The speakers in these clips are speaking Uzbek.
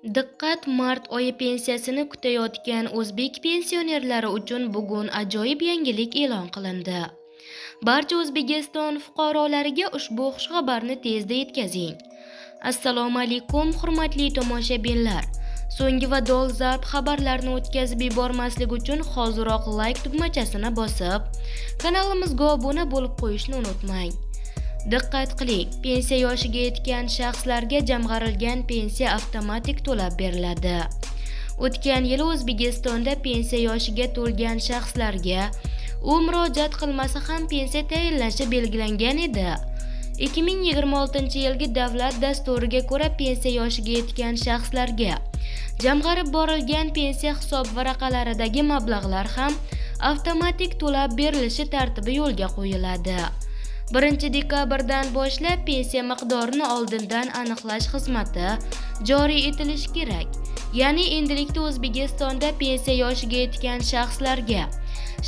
Diqqat, mart oyi pensiyasini kutayotgan o'zbek pensionerlari uchun bugun ajoyib yangilik e'lon qilindi. Barcha O'zbekiston fuqarolariga ushbu xushxabarni tezda yetkazing. Assalomu alaykum, hurmatli tomoshabinlar. So'nggi va dolzarb xabarlarni o'tkazib yubormaslik uchun hoziroq like tugmachasini bosib, kanalimizga obuna bo'lib qo'yishni unutmang. Diqqat qiling, pensiya yoshiga yetgan shaxslarga jamg'arilgan pensiya avtomatik to'lab beriladi. O'tgan yili O'zbekistonda pensiya yoshiga to'lgan shaxslarga u murojaat qilmasa ham pensiya tayinlanishi belgilangan edi. 2026-yilgi davlat dasturiga ko'ra pensiya yoshiga yetgan shaxslarga jamg'arib borilgan pensiya hisob varaqalaridagi mablag'lar ham avtomatik to'lab berilishi tartibi yo'lga qo'yiladi. 1 dekabrdan boshlab pensiya miqdorini oldindan aniqlash xizmati joriy etilishi kerak. Ya'ni endilikda O'zbekistonda pensiya yoshiga yetgan shaxslarga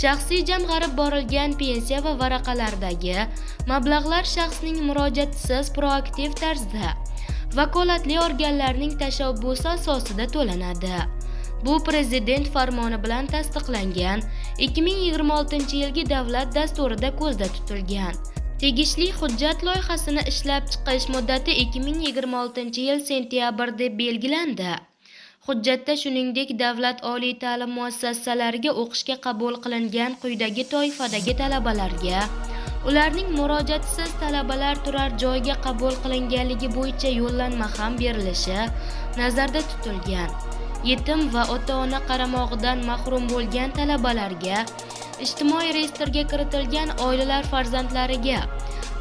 shaxsiy jamg'arib borilgan pensiya va varaqalardagi mablag'lar shaxsning murojaatisiz proaktiv tarzda vakolatli organlarning tashabbusi asosida to'lanadi. Bu Prezident farmoni bilan tasdiqlangan 2026-yilgi davlat dasturida ko'zda tutilgan. Tegishli hujjat loyihasini ishlab chiqish muddati 2026-yil sentyabr deb belgilandi. Hujjatda shuningdek davlat oliy ta'lim muassasalariga o'qishga qabul qilingan quyidagi toifadagi talabalarga ularning murojaatisiz talabalar turar joyga qabul qilinganligi bo'yicha yo'llanma ham berilishi nazarda tutilgan. Yetim va ota-ona qaramog'idan mahrum bo'lgan talabalarga, ijtimoiy reyestrga kiritilgan oilalar farzandlariga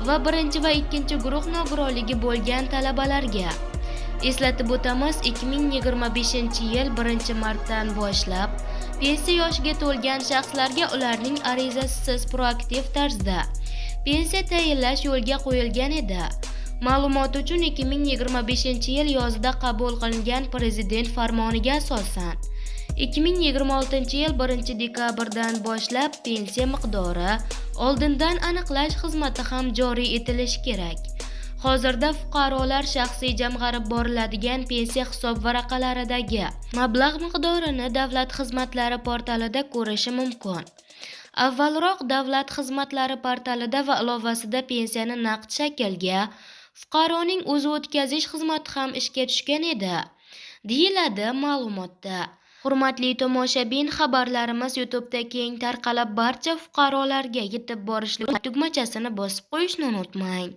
va 1 va 2 guruh nogironligi bo'lgan talabalarga. Eslatib o'tamiz, 2025-yil 1-martdan boshlab pensiya yoshiga to'lgan shaxslarga ularning arizasisiz proaktiv tarzda pensiya tayinlash yo'lga qo'yilgan edi. Ma'lumot uchun 2025-yil yozida qabul qilingan Prezident farmoniga asosan 2026-yil 1 dekabrdan boshlab pensiya miqdori oldindan aniqlash xizmati ham joriy etilishi kerak. Hozirda fuqarolar shaxsiy jamg'arib boriladigan pensiya hisob varaqalaridagi mablag' miqdorini Davlat xizmatlari portalida ko'rishi mumkin. Avvalroq Davlat xizmatlari portalida va ilovasida pensiyani naqd shaklga fuqaroning o'zi o'tkazish xizmati ham ishga tushgan edi, deyiladi ma'lumotda. Hurmatli tomoshabin, xabarlarimiz YouTube'da keng tarqalib barcha fuqarolarga yetib borishlik tugmachasini bosib qo'yishni unutmang.